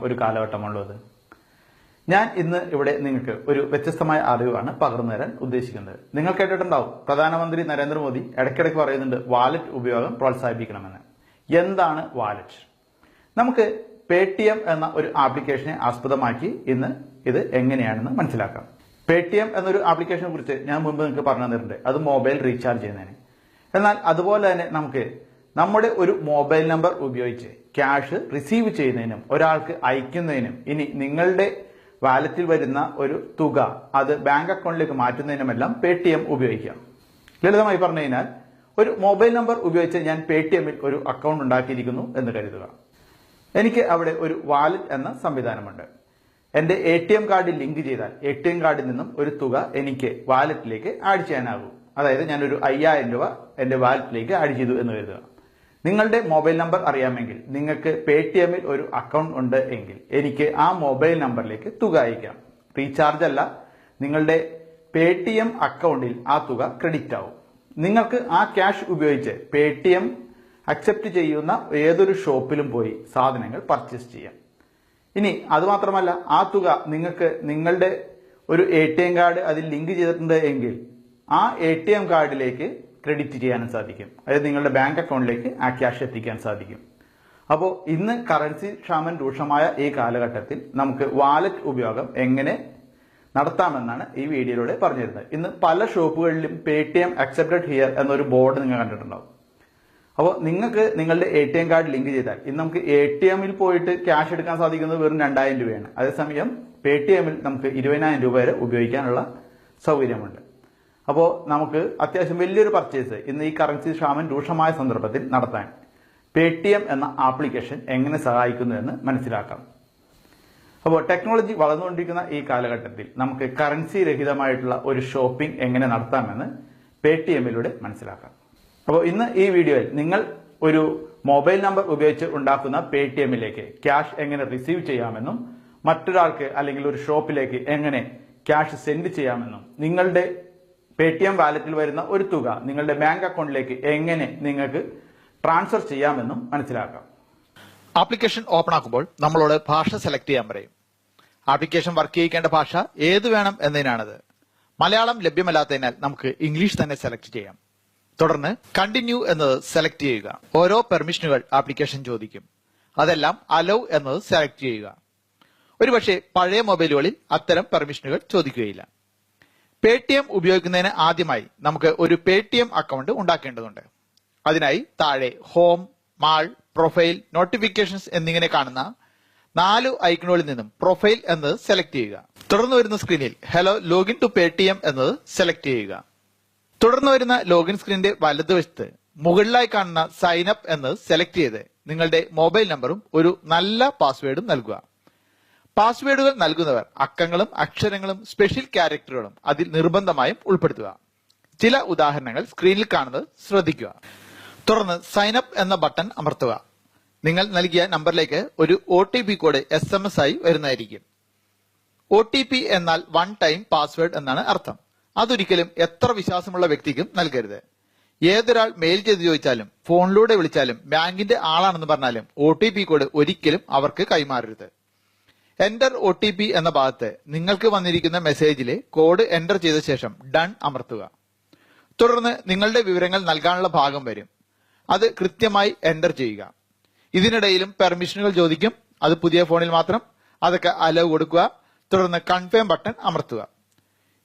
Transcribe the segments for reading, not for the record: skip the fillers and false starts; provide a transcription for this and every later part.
ഒരു കാലഘട്ടമുള്ളത്. ഞാൻ ഇന്ന് ഇവിടെ നിങ്ങൾക്ക് ഒരു വ്യത്യസ്തമായ അറിവാണ് പകർന്നു തരാൻ ഉദ്ദേശിക്കുന്നത്. നിങ്ങൾ കേട്ടിട്ടുണ്ടാവും, പ്രധാനമന്ത്രി നരേന്ദ്രമോദി ഇടയ്ക്കിടയ്ക്ക് പറയുന്നുണ്ട് വാലറ്റ് ഉപയോഗം പ്രോത്സാഹിപ്പിക്കണമെന്ന്. എന്താണ് വാലറ്റ്? നമുക്ക് പേടിഎം എന്ന ഒരു ആപ്ലിക്കേഷനെ ആസ്പദമാക്കി ഇന്ന് ഇത് എങ്ങനെയാണെന്ന് മനസ്സിലാക്കാം. പേടിഎം എന്നൊരു ആപ്ലിക്കേഷനെ കുറിച്ച് ഞാൻ മുമ്പ് നിങ്ങൾക്ക് പറഞ്ഞു തന്നിട്ടുണ്ട്. അത് മൊബൈൽ റീചാർജ് ചെയ്യുന്നതിന്. എന്നാൽ അതുപോലെ തന്നെ നമുക്ക് നമ്മുടെ ഒരു മൊബൈൽ നമ്പർ ഉപയോഗിച്ച് ക്യാഷ് റിസീവ് ചെയ്യുന്നതിനും ഒരാൾക്ക് അയക്കുന്നതിനും ഇനി നിങ്ങളുടെ വാലറ്റിൽ വരുന്ന ഒരു തുക അത് ബാങ്ക് അക്കൗണ്ടിലേക്ക് മാറ്റുന്നതിനുമെല്ലാം പേടിഎം ഉപയോഗിക്കാം. ലളിതമായി പറഞ്ഞു കഴിഞ്ഞാൽ ഒരു മൊബൈൽ നമ്പർ ഉപയോഗിച്ച് ഞാൻ പേടിഎമ്മിൽ ഒരു അക്കൗണ്ട് ഉണ്ടാക്കിയിരിക്കുന്നു എന്ന് കരുതുക. എനിക്ക് അവിടെ ഒരു വാലറ്റ് എന്ന സംവിധാനമുണ്ട്. എന്റെ ATM കാർഡിൽ ലിങ്ക് ചെയ്താൽ ATM കാർഡിൽ നിന്നും ഒരു തുക എനിക്ക് വാലറ്റിലേക്ക് ആഡ് ചെയ്യാനാകും. അതായത് ഞാനൊരു 5000 രൂപ എന്റെ വാലറ്റിലേക്ക് ആഡ് ചെയ്തു എന്ന് കരുതുക. നിങ്ങളുടെ മൊബൈൽ നമ്പർ അറിയാമെങ്കിൽ, നിങ്ങൾക്ക് പേടിഎമ്മിൽ ഒരു അക്കൗണ്ട് ഉണ്ട് എങ്കിൽ എനിക്ക് ആ മൊബൈൽ നമ്പറിലേക്ക് തുക അയക്കാം. റീചാർജ് അല്ല, നിങ്ങളുടെ പേടിഎം അക്കൗണ്ടിൽ ആ തുക ക്രെഡിറ്റ് ആവും. നിങ്ങൾക്ക് ആ ക്യാഷ് ഉപയോഗിച്ച് പേടിഎം അക്സെപ്റ്റ് ചെയ്യുന്ന ഏതൊരു ഷോപ്പിലും പോയി സാധനങ്ങൾ പർച്ചേസ് ചെയ്യാം. ഇനി അതുമാത്രമല്ല, ആ തുക നിങ്ങൾക്ക് നിങ്ങളുടെ ഒരു ATM കാർഡ് അതിൽ ലിങ്ക് ചെയ്തിട്ടുണ്ട് എങ്കിൽ ആ ATM കാർഡിലേക്ക് ക്രെഡിറ്റ് ചെയ്യാനും സാധിക്കും. അതായത് നിങ്ങളുടെ ബാങ്ക് അക്കൗണ്ടിലേക്ക് ആ ക്യാഷ് എത്തിക്കാൻ സാധിക്കും. അപ്പോൾ ഇന്ന് കറൻസി ക്ഷാമം രൂക്ഷമായ ഈ കാലഘട്ടത്തിൽ നമുക്ക് വാലറ്റ് ഉപയോഗം എങ്ങനെ നടത്താമെന്നാണ് ഈ വീഡിയോയിലൂടെ പറഞ്ഞു തരുന്നത്. ഇന്ന് പല ഷോപ്പുകളിലും പേടിഎം അക്സെപ്റ്റഡ് ഹിയർ എന്നൊരു ബോർഡ് നിങ്ങൾ കണ്ടിട്ടുണ്ടാവും. അപ്പോൾ നിങ്ങൾക്ക് നിങ്ങളുടെ ATM കാർഡ് ലിങ്ക് ചെയ്താൽ ഇന്ന് നമുക്ക് ATMിൽ പോയിട്ട് ക്യാഷ് എടുക്കാൻ സാധിക്കുന്നത് വെറും 2000 രൂപയാണ്. അതേസമയം പേടിഎമ്മിൽ നമുക്ക് 20000 രൂപ വരെ ഉപയോഗിക്കാനുള്ള സൗകര്യമുണ്ട്. അപ്പോൾ നമുക്ക് അത്യാവശ്യം വലിയൊരു പർച്ചേസ് ഇന്ന് ഈ കറൻസി ക്ഷാമം രൂക്ഷമായ സന്ദർഭത്തിൽ നടത്താൻ പേടിഎം എന്ന ആപ്ലിക്കേഷൻ എങ്ങനെ സഹായിക്കുന്നു എന്ന് മനസ്സിലാക്കാം. അപ്പോൾ ടെക്നോളജി വളർന്നുകൊണ്ടിരിക്കുന്ന ഈ കാലഘട്ടത്തിൽ നമുക്ക് കറൻസി രഹിതമായിട്ടുള്ള ഒരു ഷോപ്പിംഗ് എങ്ങനെ നടത്താമെന്ന് പേടിഎമ്മിലൂടെ മനസ്സിലാക്കാം. അപ്പോൾ ഇന്ന് ഈ വീഡിയോയിൽ നിങ്ങൾ ഒരു മൊബൈൽ നമ്പർ ഉപയോഗിച്ച് ഉണ്ടാക്കുന്ന പേടിഎമ്മിലേക്ക് ക്യാഷ് എങ്ങനെ റിസീവ് ചെയ്യാമെന്നും മറ്റൊരാൾക്ക് അല്ലെങ്കിൽ ഒരു ഷോപ്പിലേക്ക് എങ്ങനെ ക്യാഷ് സെൻഡ് ചെയ്യാമെന്നും നിങ്ങളുടെ പേടിഎം വാലറ്റിൽ വരുന്ന ഒരു തുക നിങ്ങളുടെ ബാങ്ക് അക്കൗണ്ടിലേക്ക് എങ്ങനെ നിങ്ങൾക്ക് ട്രാൻസ്ഫർ ചെയ്യാമെന്നും മനസ്സിലാക്കാം. ആപ്ലിക്കേഷൻ ഓപ്പൺ ആക്കുമ്പോൾ നമ്മളോട് ഭാഷ സെലക്ട് ചെയ്യാൻ പറയും. ആപ്ലിക്കേഷൻ വർക്ക് ചെയ്യിക്കേണ്ട ഭാഷ ഏത് വേണം എന്നതിനാണത്. മലയാളം ലഭ്യമല്ലാത്തതിനാൽ നമുക്ക് ഇംഗ്ലീഷ് തന്നെ സെലക്ട് ചെയ്യാം. തുടർന്ന് കണ്ടിന്യൂ എന്നത് സെലക്ട് ചെയ്യുക. ഓരോ പെർമിഷനുകൾ ആപ്ലിക്കേഷൻ ചോദിക്കും. അതെല്ലാം അലോ എന്നത് സെലക്ട് ചെയ്യുക. ഒരുപക്ഷെ പഴയ മൊബൈലുകളിൽ അത്തരം പെർമിഷനുകൾ ചോദിക്കുകയില്ല. പേടിഎം ഉപയോഗിക്കുന്നതിന് ആദ്യമായി നമുക്ക് ഒരു പേടിഎം അക്കൗണ്ട് ഉണ്ടാക്കേണ്ടതുണ്ട്. അതിനായി താഴെ ഹോം, മാൾ, പ്രൊഫൈൽ, നോട്ടിഫിക്കേഷൻസ് എന്നിങ്ങനെ കാണുന്ന 4 ഐക്കണുകളിൽ നിന്നും പ്രൊഫൈൽ എന്നത് സെലക്ട് ചെയ്യുക. തുടർന്ന് വരുന്ന സ്ക്രീനിൽ ഹലോ ലോഗിൻ ടു പേടിഎം എന്നത് സെലക്ട് ചെയ്യുക. തുടർന്ന് വരുന്ന ലോഗിൻ സ്ക്രീനിന്റെ വലതുവശത്ത് മുകളിലായി കാണുന്ന സൈൻ അപ്പ് എന്നത് സെലക്ട് ചെയ്ത് നിങ്ങളുടെ മൊബൈൽ നമ്പറും ഒരു നല്ല പാസ്വേഡും നൽകുക. പാസ്വേഡുകൾ നൽകുന്നവർ അക്കങ്ങളും അക്ഷരങ്ങളും സ്പെഷ്യൽ ക്യാരക്ടറുകളും അതിൽ നിർബന്ധമായും ഉൾപ്പെടുത്തുക. ചില ഉദാഹരണങ്ങൾ സ്ക്രീനിൽ കാണുന്നത് ശ്രദ്ധിക്കുക. തുടർന്ന് സൈൻ അപ്പ് എന്ന ബട്ടൺ അമർത്തുക. നിങ്ങൾ നൽകിയ നമ്പറിലേക്ക് ഒരു OTP കോഡ് SMS ആയി വരുന്നതായിരിക്കും. OTP എന്നാൽ വൺ ടൈം പാസ്വേഡ് എന്നാണ് അർത്ഥം. അതൊരിക്കലും എത്ര വിശ്വാസമുള്ള വ്യക്തിക്കും നൽകരുത്. ഏതൊരാൾ മെയിൽ ചെയ്ത് ചോദിച്ചാലും ഫോണിലൂടെ വിളിച്ചാലും ബാങ്കിന്റെ ആളാണെന്ന് പറഞ്ഞാലും OTP കോഡ് ഒരിക്കലും അവർക്ക് കൈമാറരുത്. എന്റർ OTP എന്ന ഭാഗത്ത് നിങ്ങൾക്ക് വന്നിരിക്കുന്ന മെസ്സേജിലെ കോഡ് എന്റർ ചെയ്ത ശേഷം ഡൺ അമർത്തുക. തുടർന്ന് നിങ്ങളുടെ വിവരങ്ങൾ നൽകാനുള്ള ഭാഗം വരും. അത് കൃത്യമായി എന്റർ ചെയ്യുക. ഇതിനിടയിലും പെർമിഷനുകൾ ചോദിക്കും. അത് പുതിയ ഫോണിൽ മാത്രം. അതൊക്കെ അലോ കൊടുക്കുക. തുടർന്ന് കൺഫേം ബട്ടൺ അമർത്തുക.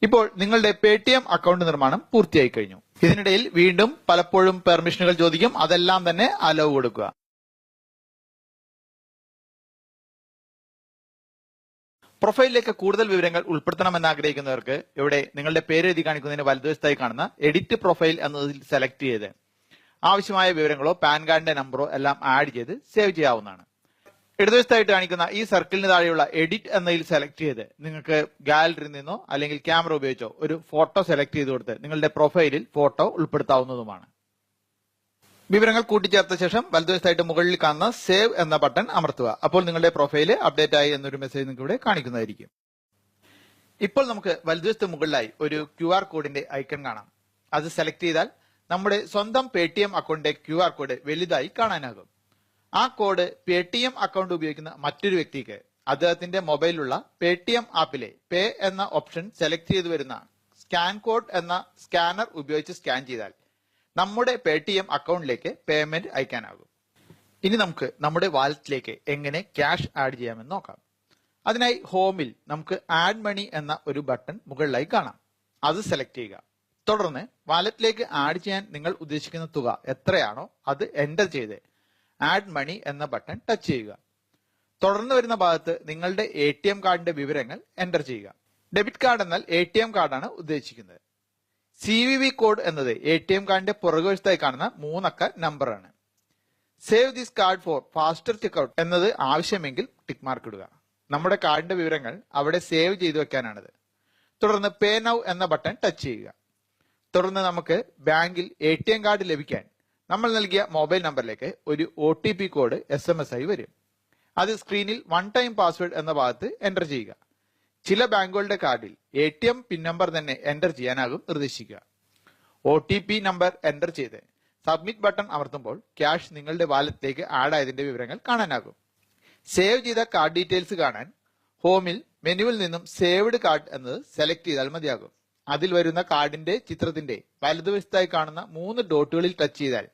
ഇപ്പോൾ നിങ്ങളുടെ പേടിഎം അക്കൗണ്ട് നിർമ്മാണം പൂർത്തിയായി കഴിഞ്ഞു. ഇതിനിടയിൽ വീണ്ടും പലപ്പോഴും പെർമിഷനുകൾ ചോദിക്കും. അതെല്ലാം തന്നെ അലോ കൊടുക്കുക. പ്രൊഫൈലിലേക്ക് കൂടുതൽ വിവരങ്ങൾ ഉൾപ്പെടുത്തണമെന്ന് ആഗ്രഹിക്കുന്നവർക്ക് ഇവിടെ നിങ്ങളുടെ പേര് എഴുതി കാണിക്കുന്നതിന് വലതുവശത്തായി കാണുന്ന എഡിറ്റ് പ്രൊഫൈൽ എന്നതിൽ സെലക്ട് ചെയ്ത് ആവശ്യമായ വിവരങ്ങളോ പാൻ കാർഡിന്റെ നമ്പറോ എല്ലാം ആഡ് ചെയ്ത് സേവ് ചെയ്യാവുന്നതാണ്. ഇടതുവശത്തായിട്ട് കാണിക്കുന്ന ഈ സർക്കിളിന് താഴെയുള്ള എഡിറ്റ് എന്നതിൽ സെലക്ട് ചെയ്ത് നിങ്ങൾക്ക് ഗാലറിയിൽ നിന്നോ അല്ലെങ്കിൽ ക്യാമറ ഉപയോഗിച്ചോ ഒരു ഫോട്ടോ സെലക്ട് ചെയ്ത് കൊടുത്ത് നിങ്ങളുടെ പ്രൊഫൈലിൽ ഫോട്ടോ ഉൾപ്പെടുത്താവുന്നതുമാണ്. വിവരങ്ങൾ കൂട്ടിച്ചേർത്ത ശേഷം വലതുവശത്തായിട്ട് മുകളിൽ കാണുന്ന സേവ് എന്ന ബട്ടൺ അമർത്തുക. അപ്പോൾ നിങ്ങളുടെ പ്രൊഫൈല് അപ്ഡേറ്റ് ആയി എന്നൊരു മെസ്സേജ് നിങ്ങൾക്ക് ഇവിടെ കാണിക്കുന്നതായിരിക്കും. ഇപ്പോൾ നമുക്ക് വലതുവശത്ത് മുകളിലായി ഒരു QR കോഡിന്റെ ഐക്കൺ കാണാം. അത് സെലക്ട് ചെയ്താൽ നമ്മുടെ സ്വന്തം പേടിഎം അക്കൗണ്ടിന്റെ QR കോഡ് വലുതായി കാണാനാകും. ആ കോഡ് പേടിഎം അക്കൗണ്ട് ഉപയോഗിക്കുന്ന മറ്റൊരു വ്യക്തിക്ക് അദ്ദേഹത്തിന്റെ മൊബൈലിലുള്ള പേടിഎം ആപ്പിലെ പേ എന്ന ഓപ്ഷൻ സെലക്ട് ചെയ്തു വരുന്ന സ്കാൻ കോഡ് എന്ന സ്കാനർ ഉപയോഗിച്ച് സ്കാൻ ചെയ്താൽ നമ്മുടെ പേടിഎം അക്കൗണ്ടിലേക്ക് പേയ്മെന്റ് അയക്കാനാകും. ഇനി നമുക്ക് നമ്മുടെ വാലറ്റിലേക്ക് എങ്ങനെ ക്യാഷ് ആഡ് ചെയ്യാമെന്ന് നോക്കാം. അതിനായി ഹോമിൽ നമുക്ക് ആഡ് മണി എന്ന ഒരു ബട്ടൺ മുകളിലായി കാണാം. അത് സെലക്ട് ചെയ്യുക. തുടർന്ന് വാലറ്റിലേക്ക് ആഡ് ചെയ്യാൻ നിങ്ങൾ ഉദ്ദേശിക്കുന്ന തുക എത്രയാണോ അത് എന്റർ ചെയ്ത് ആഡ് മണി എന്ന ബട്ടൺ ടച്ച് ചെയ്യുക. തുടർന്ന് വരുന്ന ഭാഗത്ത് നിങ്ങളുടെ ATM കാർഡിന്റെ വിവരങ്ങൾ എന്റർ ചെയ്യുക. ഡെബിറ്റ് കാർഡ് എന്നാൽ ATM കാർഡാണ് ഉദ്ദേശിക്കുന്നത്. CVV കോഡ് എന്നത് ATM കാർഡിന്റെ പുറകുവശത്തായി കാണുന്ന 3 അക്ക നമ്പറാണ്. Save this card for faster checkout എന്നത് ആവശ്യമെങ്കിൽ ടിക്ക് മാർക്ക് ഇടുക. നമ്മുടെ കാർഡിന്റെ വിവരങ്ങൾ അവിടെ സേവ് ചെയ്തു വെക്കാനാണിത്. തുടർന്ന് പേ നൗ എന്ന ബട്ടൺ ടച്ച് ചെയ്യുക. തുടർന്ന് നമുക്ക് ബാങ്കിൽ ATM കാർഡ് ലഭിക്കാൻ നമ്മൾ നൽകിയ മൊബൈൽ നമ്പറിലേക്ക് ഒരു OTP കോഡ് SMS ആയി വരും. അത് സ്ക്രീനിൽ 1 ടൈം പാസ്വേഡ് എന്ന ഭാഗത്ത് എന്റർ ചെയ്യുക. ചില ബാങ്കുകളുടെ കാർഡിൽ ATM പിൻ നമ്പർ തന്നെ എന്റർ ചെയ്യാനാകും നിർദ്ദേശിക്കുക. OTP നമ്പർ എന്റർ ചെയ്ത് സബ്മിറ്റ് ബട്ടൺ അമർത്തുമ്പോൾ ക്യാഷ് നിങ്ങളുടെ വാലറ്റിലേക്ക് ആഡ് ആയതിന്റെ വിവരങ്ങൾ കാണാനാകും. സേവ് ചെയ്ത കാർഡ് ഡീറ്റെയിൽസ് കാണാൻ ഹോമിൽ മെനുവിൽ നിന്നും സേവ്ഡ് കാർഡ് എന്നത് സെലക്ട് ചെയ്താൽ മതിയാകും. അതിൽ വരുന്ന കാർഡിന്റെ ചിത്രത്തിന്റെ വലതുവശത്തായി കാണുന്ന 3 ഡോട്ടുകളിൽ ടച്ച് ചെയ്താൽ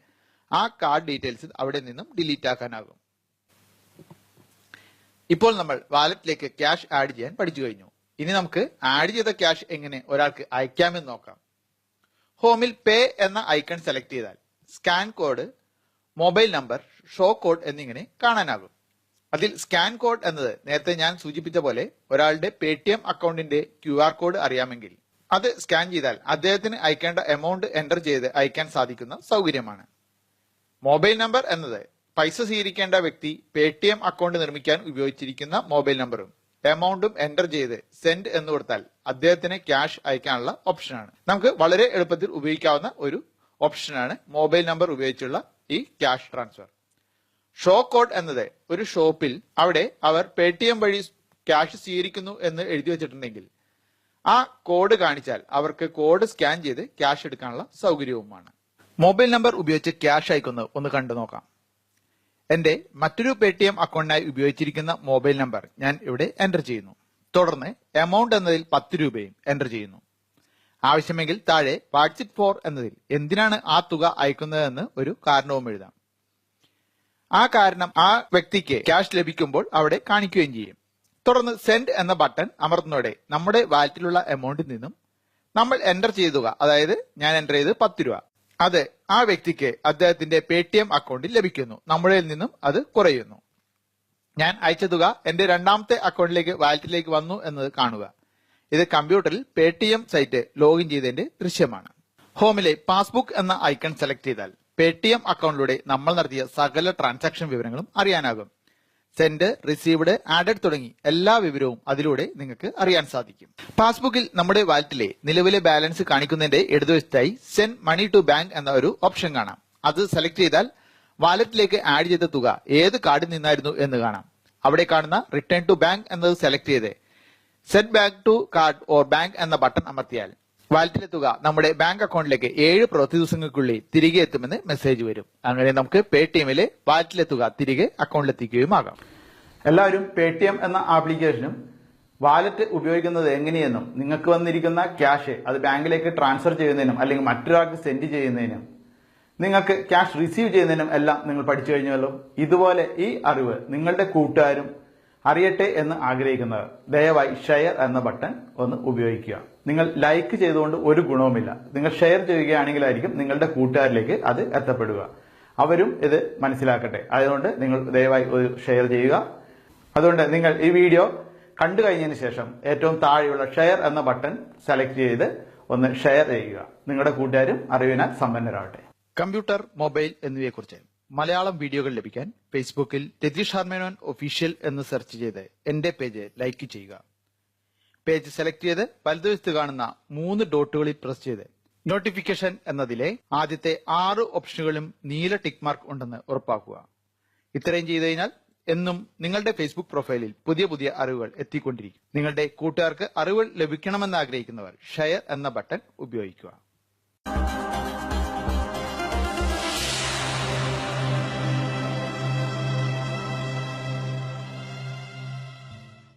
ആ കാർഡ് ഡീറ്റെയിൽസ് അവിടെ നിന്നും ഡിലീറ്റ് ആക്കാനാകും. ഇപ്പോൾ നമ്മൾ വാലറ്റിലേക്ക് ക്യാഷ് ആഡ് ചെയ്യാൻ പഠിച്ചു കഴിഞ്ഞു. ഇനി നമുക്ക് ആഡ് ചെയ്ത ക്യാഷ് എങ്ങനെ ഒരാൾക്ക് അയക്കാമെന്ന് നോക്കാം. ഹോമിൽ പേ എന്ന ഐക്കൺ സെലക്ട് ചെയ്താൽ scan code, mobile number, show code എന്നിങ്ങനെ കാണാനാകും. അതിൽ സ്കാൻ കോഡ് എന്നത് നേരത്തെ ഞാൻ സൂചിപ്പിച്ച പോലെ ഒരാളുടെ പേടിഎം അക്കൗണ്ടിന്റെ QR കോഡ് അറിയാമെങ്കിൽ അത് സ്കാൻ ചെയ്താൽ അദ്ദേഹത്തിന് അയക്കേണ്ട എമൗണ്ട് എന്റർ ചെയ്ത് അയക്കാൻ സാധിക്കുന്ന സൗകര്യമാണ്. മൊബൈൽ നമ്പർ എന്നത് പൈസ സ്വീകരിക്കേണ്ട വ്യക്തി പേടിഎം അക്കൗണ്ട് നിർമ്മിക്കാൻ ഉപയോഗിച്ചിരിക്കുന്ന മൊബൈൽ നമ്പറും എമൗണ്ടും എന്റർ ചെയ്ത് സെൻഡ് എന്ന് കൊടുത്താൽ അദ്ദേഹത്തിന് ക്യാഷ് അയക്കാനുള്ള ഓപ്ഷനാണ്. നമുക്ക് വളരെ എളുപ്പത്തിൽ ഉപയോഗിക്കാവുന്ന ഒരു ഓപ്ഷനാണ് മൊബൈൽ നമ്പർ ഉപയോഗിച്ചുള്ള ഈ ക്യാഷ് ട്രാൻസ്ഫർ. ഷോ കോഡ് എന്നത് ഒരു ഷോപ്പിൽ അവിടെ അവർ പേടിഎം വഴി ക്യാഷ് സ്വീകരിക്കുന്നു എന്ന് എഴുതി വെച്ചിട്ടുണ്ടെങ്കിൽ ആ കോഡ് കാണിച്ചാൽ അവർക്ക് കോഡ് സ്കാൻ ചെയ്ത് ക്യാഷ് എടുക്കാനുള്ള സൗകര്യവുമാണ്. മൊബൈൽ നമ്പർ ഉപയോഗിച്ച് ക്യാഷ് അയക്കുന്നത് ഒന്ന് കണ്ടു നോക്കാം. എന്റെ മറ്റൊരു പേടിഎം അക്കൗണ്ടിനായി ഉപയോഗിച്ചിരിക്കുന്ന മൊബൈൽ നമ്പർ ഞാൻ ഇവിടെ എന്റർ ചെയ്യുന്നു. തുടർന്ന് എമൗണ്ട് എന്നതിൽ 10 രൂപയും എന്റർ ചെയ്യുന്നു. ആവശ്യമെങ്കിൽ താഴെ വാട്സ് ഇറ്റ് ഫോർ എന്നതിൽ എന്തിനാണ് ആ തുക അയക്കുന്നതെന്ന് ഒരു കാരണവും എഴുതാം. ആ കാരണം ആ വ്യക്തിക്ക് ക്യാഷ് ലഭിക്കുമ്പോൾ അവിടെ കാണിക്കുകയും ചെയ്യും. തുടർന്ന് സെൻഡ് എന്ന ബട്ടൺ അമർത്തുന്നതോടെ നമ്മുടെ വാലറ്റിലുള്ള എമൗണ്ടിൽ നിന്നും നമ്മൾ എന്റർ ചെയ്ത തുക, അതായത് ഞാൻ എന്റർ ചെയ്ത് 10 രൂപ, അത് ആ വ്യക്തിക്ക് അദ്ദേഹത്തിന്റെ പേടിഎം അക്കൗണ്ടിൽ ലഭിക്കുന്നു. നമ്മുടെ നിന്നും അത് കുറയുന്നു. ഞാൻ അയച്ച തുക എന്റെ രണ്ടാമത്തെ അക്കൗണ്ടിലേക്ക് വാലറ്റിലേക്ക് വന്നു എന്നത് കാണുക. ഇത് കമ്പ്യൂട്ടറിൽ പേടിഎം സൈറ്റ് ലോഗിൻ ചെയ്തതിന്റെ ദൃശ്യമാണ്. ഹോമിലെ പാസ്ബുക്ക് എന്ന ഐക്കൺ സെലക്ട് ചെയ്താൽ പേടിഎം അക്കൗണ്ടിലൂടെ നമ്മൾ നടത്തിയ സകല ട്രാൻസാക്ഷൻ വിവരങ്ങളും അറിയാനാകും. സെൻഡ്, റിസീവ്ഡ്, ആഡഡ് തുടങ്ങി എല്ലാ വിവരവും അതിലൂടെ നിങ്ങൾക്ക് അറിയാൻ സാധിക്കും. പാസ്ബുക്കിൽ നമ്മുടെ വാലറ്റിലെ നിലവിലെ ബാലൻസ് കാണിക്കുന്നതിന്റെ ഇടതുവശത്തായി സെൻഡ് മണി ടു ബാങ്ക് എന്ന ഒരു ഓപ്ഷൻ കാണാം. അത് സെലക്ട് ചെയ്താൽ വാലറ്റിലേക്ക് ആഡ് ചെയ്ത തുക ഏത് കാർഡിൽ നിന്നായിരുന്നു എന്ന് കാണാം. അവിടെ കാണുന്ന റിട്ടേൺ ടു ബാങ്ക് എന്നത് സെലക്ട് ചെയ്ത് set back to card or bank എന്ന ബട്ടൺ അമർത്തിയാൽ വാലറ്റിലെ തുക നമ്മുടെ ബാങ്ക് അക്കൗണ്ടിലേക്ക് 7 പ്രവൃത്തി ദിവസങ്ങൾക്കുള്ളിൽ തിരികെ എത്തുമെന്ന് മെസ്സേജ് വരും. അങ്ങനെ നമുക്ക് പേടിഎമ്മിലെ വാലറ്റിലെ തുക തിരികെ അക്കൗണ്ടിലെത്തിക്കുകയുമാകാം. എല്ലാവരും പേടിഎം എന്ന ആപ്ലിക്കേഷനും വാലറ്റ് ഉപയോഗിക്കുന്നത് എങ്ങനെയെന്നും നിങ്ങൾക്ക് വന്നിരിക്കുന്ന ക്യാഷ് അത് ബാങ്കിലേക്ക് ട്രാൻസ്ഫർ ചെയ്യുന്നതിനും അല്ലെങ്കിൽ മറ്റൊരാൾക്ക് സെൻഡ് ചെയ്യുന്നതിനും നിങ്ങൾക്ക് ക്യാഷ് റിസീവ് ചെയ്യുന്നതിനും എല്ലാം നിങ്ങൾ പഠിച്ചു കഴിഞ്ഞല്ലോ. ഇതുപോലെ ഈ അറിവ് നിങ്ങളുടെ കൂട്ടുകാരും അറിയട്ടെ എന്ന് ആഗ്രഹിക്കുന്നവർ ദയവായി ഷെയർ എന്ന ബട്ടൺ ഒന്ന് ഉപയോഗിക്കുക. നിങ്ങൾ ലൈക്ക് ചെയ്തുകൊണ്ട് ഒരു ഗുണവുമില്ല. നിങ്ങൾ ഷെയർ ചെയ്യുകയാണെങ്കിലായിരിക്കും നിങ്ങളുടെ കൂട്ടുകാരിലേക്ക് അത് എത്തപ്പെടുക. അവരും ഇത് മനസ്സിലാക്കട്ടെ. അതുകൊണ്ട് നിങ്ങൾ ദയവായി ഒരു ഷെയർ ചെയ്യുക. അതുകൊണ്ട് നിങ്ങൾ ഈ വീഡിയോ കണ്ടു കഴിഞ്ഞതിന് ശേഷം ഏറ്റവും താഴെയുള്ള ഷെയർ എന്ന ബട്ടൺ സെലക്ട് ചെയ്ത് ഒന്ന് ഷെയർ ചെയ്യുക. നിങ്ങളുടെ കൂട്ടുകാരും അറിവിനാൽ സമ്പന്നരാകട്ടെ. കമ്പ്യൂട്ടർ, മൊബൈൽ എന്നിവയെക്കുറിച്ച് മലയാളം വീഡിയോകൾ ലഭിക്കാൻ ഫേസ്ബുക്കിൽ രതീഷ് ഹാർമേനോൻ ഒഫീഷ്യൽ എന്ന് സെർച്ച് ചെയ്ത് എന്റെ പേജ് ലൈക്ക് ചെയ്യുക. പേജ് സെലക്ട് ചെയ്ത് വലതുവശത്ത് കാണുന്ന 3 ഡോട്ടുകളിൽ പ്രസ് ചെയ്ത് നോട്ടിഫിക്കേഷൻ എന്നതിലെ ആദ്യത്തെ 6 ഓപ്ഷനുകളും നീല ടിക്ക് മാർക്ക് ഉണ്ടെന്ന് ഉറപ്പാക്കുക. ഇത്രയും ചെയ്തു കഴിഞ്ഞാൽ എന്നും നിങ്ങളുടെ ഫേസ്ബുക്ക് പ്രൊഫൈലിൽ പുതിയ പുതിയ അറിവുകൾ എത്തിക്കൊണ്ടിരിക്കും. നിങ്ങളുടെ കൂട്ടുകാർക്ക് അറിവുകൾ ലഭിക്കണമെന്ന് ആഗ്രഹിക്കുന്നവർ ഷെയർ എന്ന ബട്ടൺ ഉപയോഗിക്കുക.